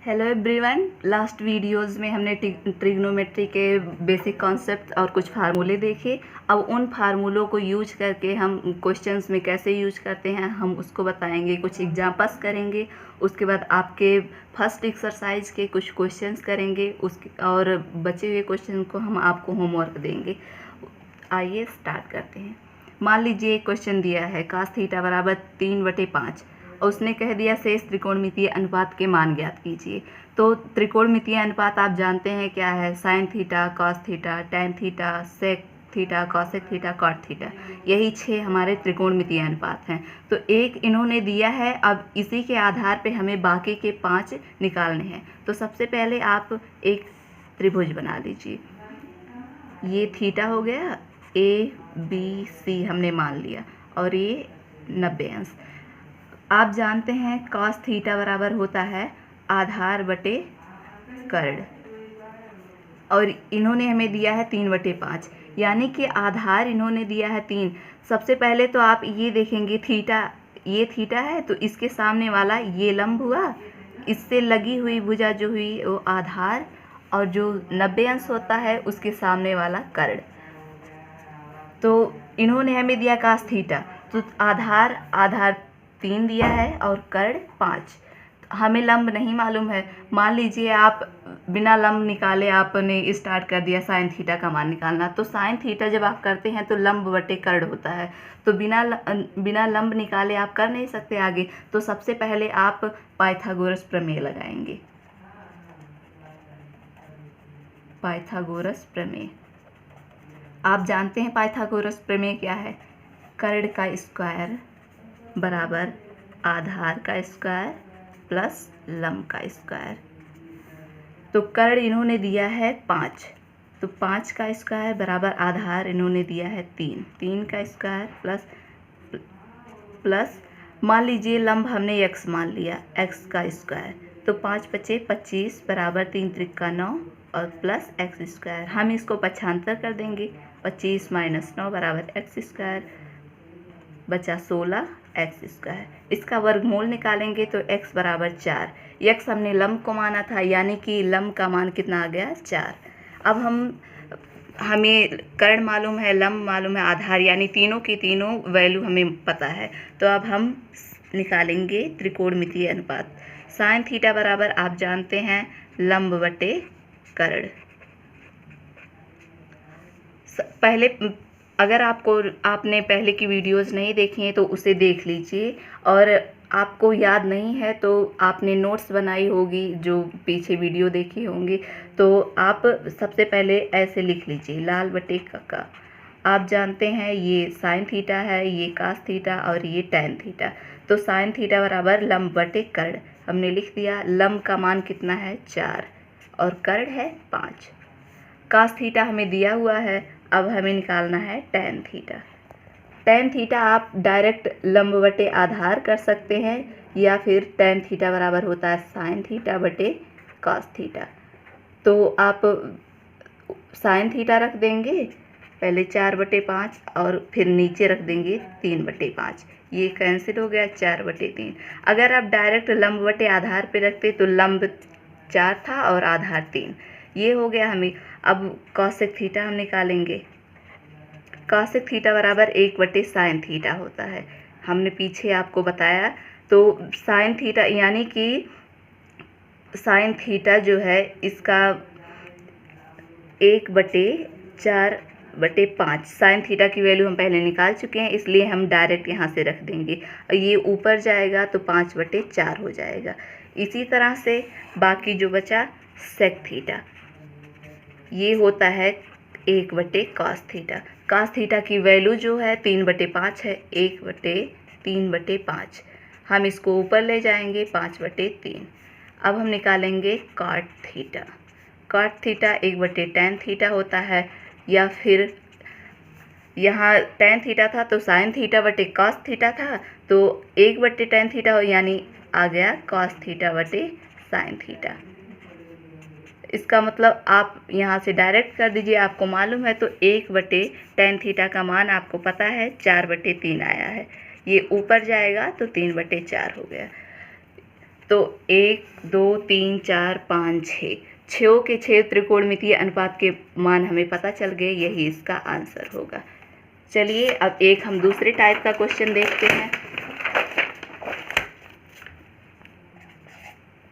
Hello everyone. Last videos में हमने trigonometry के बेसिक कॉन्सेप्ट और कुछ फार्मूले देखे। अब उन फार्मूलों को यूज करके हम क्वेश्चंस में कैसे यूज करते हैं हम उसको बताएंगे, कुछ एग्जांपल्स करेंगे। उसके बाद आपके फर्स्ट एक्सरसाइज के कुछ क्वेश्चंस करेंगे उसके और बचे हुए क्वेश्चन को हम आपको होमवर्क देंगे। आइए स्टार्ट करते हैं। मान लीजिए एक क्वेश्चन दिया है cos थीटा बराबर 3/5 और उसने कह दिया शेष त्रिकोणमितीय अनुपात के मान ज्ञात कीजिए। तो त्रिकोणमितीय अनुपात आप जानते हैं क्या है, sine theta, cos theta, tan theta, sec theta, cosec theta, cot theta, यही 6 हमारे त्रिकोणमितीय अनुपात हैं। तो एक इन्होंने दिया है, अब इसी के आधार पे हमें बाकी के 5 निकालने हैं। तो सबसे पहले आप एक त्रिभुज बना लीजिए। ये थीटा हो गया, ABC हमने मान लिया और ये 90 अंश। आप जानते हैं cos थीटा बराबर होता है आधार बटे कर्ण और इन्होंने हमें दिया है 3/5, यानी कि आधार इन्होंने दिया है 3। सबसे पहले तो आप ये देखेंगे थीटा, ये थीटा है तो इसके सामने वाला ये लंब हुआ, इससे लगी हुई भुजा जो हुई वो आधार और जो 90 अंश होता है उसके सामने वाला कर्ण। तो इन्होंने हमें दिया cos थीटा, तो आधार 3 दिया है और कर्ण 5। हमें लंब नहीं मालूम है। मान लीजिए आप बिना लंब निकाले आपने स्टार्ट कर दिया साइन थीटा का मान निकालना, तो साइन थीटा जब आप करते हैं तो लंब बटे कर्ण होता है, तो बिना लंब निकाले आप कर नहीं सकते आगे। तो सबसे पहले आप पाइथागोरस प्रमेय लगाएंगे। पाइथागोरस प्रमेय आप जानते हैं पाइथागोरस प्रमेय क्या है, कर्ण का स्क्वायर बराबर आधार का स्क्वायर प्लस लंब का स्क्वायर। तो कर्ण इन्होंने दिया है 5, तो 5 का स्क्वायर बराबर आधार इन्होंने दिया है 3 का स्क्वायर प्लस मान लीजिए लंब हमने x मान लिया, x का स्क्वायर। तो 5 × 5 = 25 बराबर 3 × 3 = 9 और प्लस x स्क्वायर। हम इसको पक्षांतर कर देंगे, 25 - 9 बराबर x स्क्वायर, बचा 16 x स्क्वायर। इसका वर्गमूल निकालेंगे तो x बराबर 4। x हमने लंब को माना था, यानी कि लंब का मान कितना आ गया, 4। अब हमें कर्ण मालूम है, लंब मालूम है, आधार, यानी तीनों की तीनों वैल्यू हमें पता है। तो अब हम निकालेंगे त्रिकोणमितीय अनुपात। साइन थीटा बराबर आप जानते हैं लंब बटे कर्ण। पहले अगर आपने पहले की वीडियोस नहीं देखी हैं तो उसे देख लीजिए, और आपको याद नहीं है तो आपने नोट्स बनाई होगी जो पीछे वीडियो देखी होंगी, तो आप सबसे पहले ऐसे लिख लीजिए लाल बटे का। आप जानते हैं ये साइन थीटा है, ये कास थीटा और ये टैन थीटा। तो साइन थीटा बराबर लंब बटे कर्ण हमने लिख दिया। लंब का मान कितना है, 4 और कर्ण है 5। कास थीटा हमें दिया हुआ है, अब हमें निकालना है टैन थीटा। टैन थीटा आप डायरेक्ट लंब बटे आधार कर सकते हैं, या फिर टैन थीटा बराबर होता है साइन थीटा बटे कॉस थीटा। तो आप साइन थीटा रख देंगे पहले 4/5 और फिर नीचे रख देंगे 3/5। ये कैंसिल हो गया, 4/3। अगर आप डायरेक्ट लंब बटे आधार पे रखते तो लंब 4 था और आधार 3, ये हो गया हमें। अब कॉसेक थीटा हम निकालेंगे। कॉसेक थीटा बराबर 1/sin थीटा होता है, हमने पीछे आपको बताया। तो साइन थीटा यानी कि साइन थीटा जो है इसका 1/4/5। साइन थीटा की वैल्यू हम पहले निकाल चुके हैं, इसलिए हम डायरेक्ट यहाँ से रख देंगे। ये ऊपर जाएगा तो 5/4 हो जाएगा। इसी तरह से बाकी जो बचा सेक थीटा, ये होता है 1/cos थीटा। cos थीटा की वैल्यू जो है 3/5 है, 1/3/5। हम इसको ऊपर ले जाएंगे 5/3। अब हम निकालेंगे cot theta. cot theta 1/tan theta होता है, या फिर यहाँ tan थीटा था तो साइन थीटा बटे cos थीटा था, तो 1/tan थीटा यानी आ गया cos थीटा बटे साइन थीटा। इसका मतलब आप यहाँ से डायरेक्ट कर दीजिए, आपको मालूम है। तो 1/tan थीटा का मान आपको पता है 4/3 आया है, ये ऊपर जाएगा तो 3/4 हो गया। तो 1 2 3 4 5 6 6 के 6 त्रिकोणमितीय अनुपात के मान हमें पता चल गए, यही इसका आंसर होगा। चलिए अब एक हम दूसरे टाइप का क्वेश्चन देखते हैं।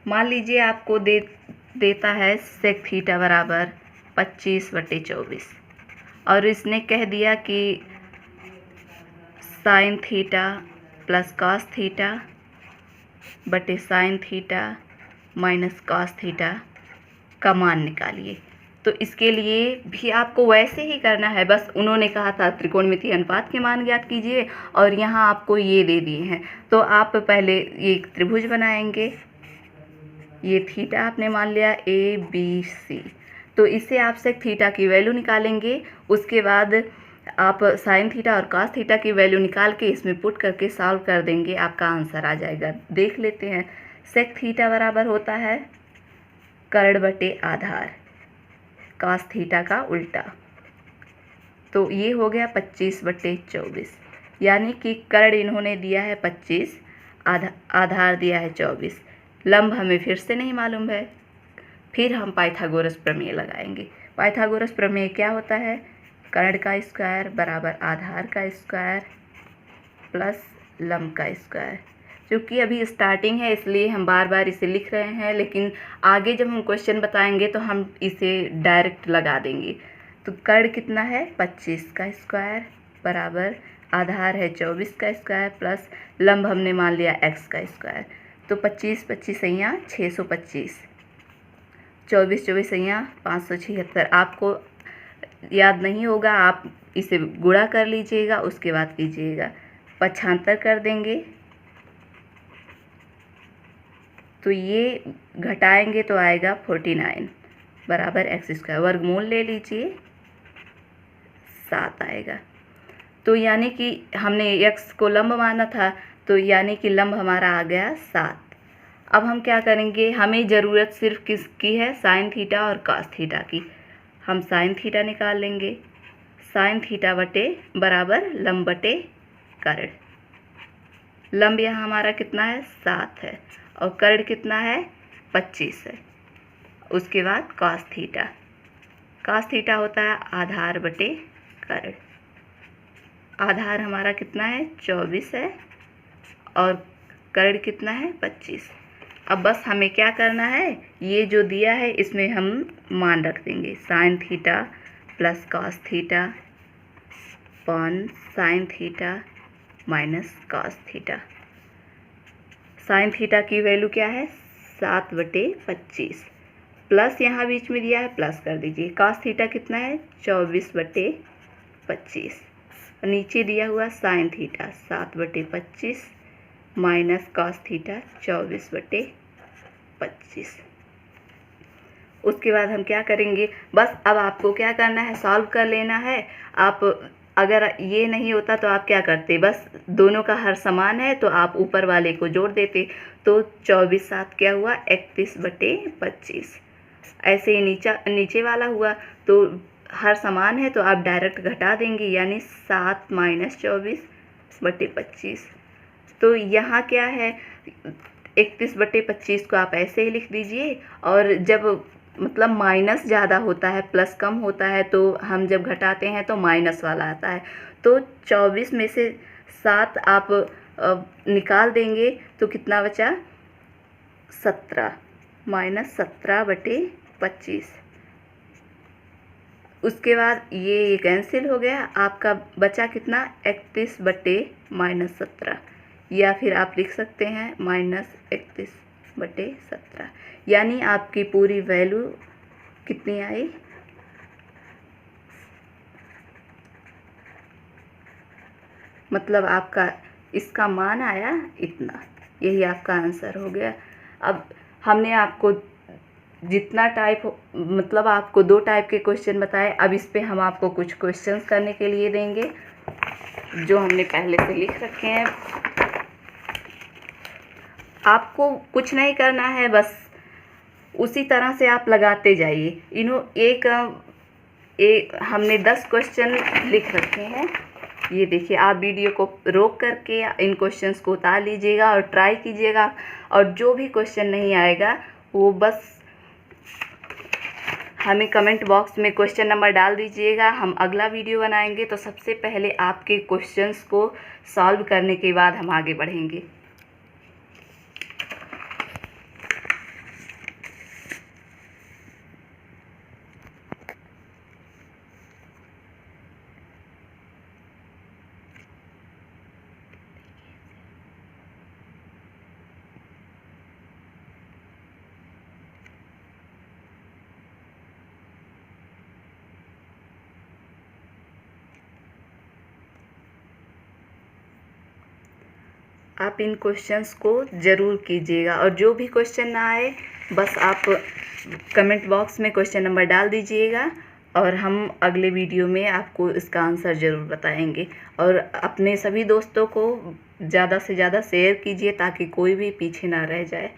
मान लीजिए आपको देता है सेक थीटा बराबर 25/24 और इसने कह दिया कि sine theta plus cos theta बटे sine theta minus cos theta का मान निकालिए। तो इसके लिए भी आपको वैसे ही करना है, बस उन्होंने कहा था त्रिकोणमितीय अनुपात के मान ज्ञात कीजिए और यहाँ आपको ये दे दिए हैं। तो आप पहले एक त्रिभुज बनाएंगे, ये थीटा आपने मान लिया ABC, तो इससे आप सेक थीटा की वैल्यू निकालेंगे। उसके बाद आप साइन थीटा और कॉस थीटा की वैल्यू निकाल के इसमें पुट करके सॉल्व कर देंगे, आपका आंसर आ जाएगा। देख लेते हैं। सेक थीटा बराबर होता है कर्ण बटे आधार, कॉस थीटा का उल्टा, तो ये हो गया 25/24, यानी कि कर्ण इन्होंने दिया है 25, आधार दिया है 24, लंब हमें फिर से नहीं मालूम है। फिर हम पाइथागोरस प्रमेय लगाएंगे। पाइथागोरस प्रमेय क्या होता है? कर्ण का स्क्वायर बराबर आधार का स्क्वायर प्लस लंब का स्क्वायर। क्योंकि अभी स्टार्टिंग है इसलिए हम बार बार इसे लिख रहे हैं, लेकिन आगे जब हम क्वेश्चन बताएंगे तो हम इसे डायरेक्ट लगा देंगे। तो कर्ण कितना है? 25 का स्क्वायर बराबर आधार है 24 का स्क्वायर प्लस लंब हमने मान लिया x का स्क्वायर। तो 25 25 यहाँ 625, 24 24 यहाँ 576। आपको याद नहीं होगा, आप इसे गुणा कर लीजिएगा, उसके बाद कीजिएगा 75 कर देंगे। तो ये घटाएंगे तो आएगा 49 बराबर x स्क्वायर, वर्गमूल ले लीजिए 7 आएगा। तो यानी कि हमने x को लंब माना था, तो यानी कि लंब हमारा आ गया 7। अब हम क्या करेंगे, हमें ज़रूरत सिर्फ किसकी है? साइन थीटा और कॉस थीटा की। हम साइन थीटा निकाल लेंगे। साइन थीटा बटे बराबर लंब बटे कर्ण। लंब यहाँ हमारा कितना है? 7 है और कर्ण कितना है? 25 है। उसके बाद कॉस थीटा, कॉस थीटा होता है आधार बटे कर्ण। आधार हमारा कितना है? 24 है और कर्ण कितना है? 25। अब बस हमें क्या करना है, ये जो दिया है इसमें हम मान रख देंगे। Sign theta plus cos theta upon sine theta minus cos theta. Sine theta की वैल्यू क्या है? 7/25 प्लस यहाँ बीच में दिया है प्लस कर दीजिए। कॉस थीटा कितना है? 24/25। नीचे दिया हुआ sine theta 7/25 minus cos theta 24/25। उसके बाद हम क्या करेंगे, बस अब आपको क्या करना है, सॉल्व कर लेना है। आप अगर ये नहीं होता तो आप क्या करते, बस दोनों का हर समान है तो आप ऊपर वाले को जोड़ देते। तो 24 7 क्या हुआ? 31/25। ऐसे ही नीचे वाला हुआ, तो हर समान है तो आप डायरेक्ट घटा देंगे, यानी 7 - 24/25। तो यहाँ क्या है, 31/25 को आप ऐसे ही लिख दीजिए। और जब मतलब माइनस ज़्यादा होता है, प्लस कम होता है, तो हम जब घटाते हैं तो माइनस वाला आता है। तो 24 में से 7 आप निकाल देंगे तो कितना बचा? 17 - 17/25। उसके बाद ये कैंसिल हो गया, आपका बचा कितना? 31/-17, या फिर आप लिख सकते हैं -31/17। यानी आपकी पूरी वैल्यू कितनी आई? मतलब आपका इसका मान आया इतना, यही आपका आंसर हो गया। अब हमने आपको जितना टाइप मतलब आपको 2 टाइप के क्वेश्चन बताए, अब इस पे हम आपको कुछ क्वेश्चंस करने के लिए देंगे जो हमने पहले से लिख रखे हैं। आपको कुछ नहीं करना है, बस उसी तरह से आप लगाते जाइए। एक हमने 10 क्वेश्चन लिख रखे हैं, ये देखिए, आप वीडियो को रोक करके इन क्वेश्चंस को उतार लीजिएगा और ट्राई कीजिएगा, और जो भी क्वेश्चन नहीं आएगा वो बस हमें कमेंट बॉक्स में क्वेश्चन नंबर डाल दीजिएगा। हम अगला वीडियो बनाएंगे तो सबसे पहले आपके क्वेश्चंस को सॉल्व करने के बाद हम आगे बढ़ेंगे। आप इन क्वेश्चंस को ज़रूर कीजिएगा, और जो भी क्वेश्चन ना आए बस आप कमेंट बॉक्स में क्वेश्चन नंबर डाल दीजिएगा, और हम अगले वीडियो में आपको इसका आंसर ज़रूर बताएंगे। और अपने सभी दोस्तों को ज़्यादा से ज़्यादा शेयर कीजिए ताकि कोई भी पीछे ना रह जाए।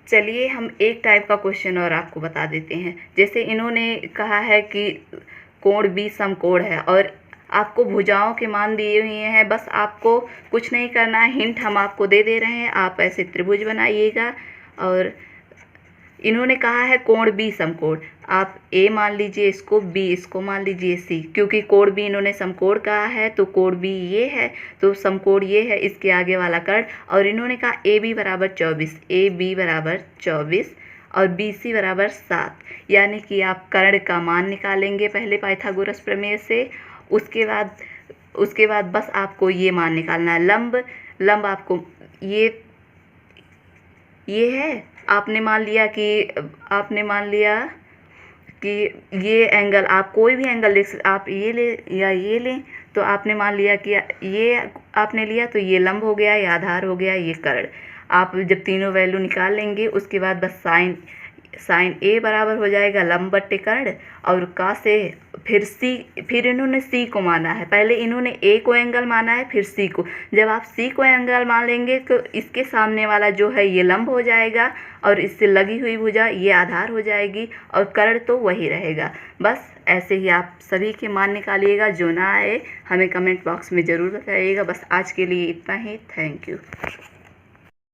चलिए हम एक टाइप का क्वेश्चन और आपको बता देते हैं। जैसे इन्होंने कहा है कि कोण बी समकोण है और आपको भुजाओं के मान दिए हुए हैं, बस आपको कुछ नहीं करना है, हिंट हम आपको दे दे रहे हैं, आप ऐसे त्रिभुज बनाइएगा। और इन्होंने कहा है कोण बी समकोण, आप ए मान लीजिए इसको, बी इसको मान लीजिए सी, क्योंकि कोण बी इन्होंने समकोण कहा है तो कोण बी ये है तो समकोण ये है, इसके आगे वाला कर्ण। और इन्होंने कहा ए बी बराबर 24, ए बी बराबर 24 और बी सी बराबर 7, यानी कि आप कर्ण का मान निकालेंगे पहले पाइथागोरस प्रमेय से। उसके बाद बस आपको ये मान निकालना है। लंब आपको ये है, आपने मान लिया कि ये एंगल, आप कोई भी एंगल देख सकते, आप ये ले या ये लें, तो आपने मान लिया कि ये आपने लिया तो ये लंब हो गया, ये आधार हो गया, ये कर्ण। आप जब तीनों वैल्यू निकाल लेंगे उसके बाद बस साइन ए बराबर हो जाएगा लंब बट्टे कर्ण, और का से फिर इन्होंने सी को माना है। पहले इन्होंने ए को एंगल माना है, फिर सी को। जब आप सी को एंगल मान लेंगे तो इसके सामने वाला जो है ये लंब हो जाएगा, और इससे लगी हुई भुजा ये आधार हो जाएगी, और कर्ण तो वही रहेगा। बस ऐसे ही आप सभी के मान निकालिएगा। जो ना आए हमें कमेंट बॉक्स में ज़रूर बताइएगा। बस आज के लिए इतना ही। Thank you.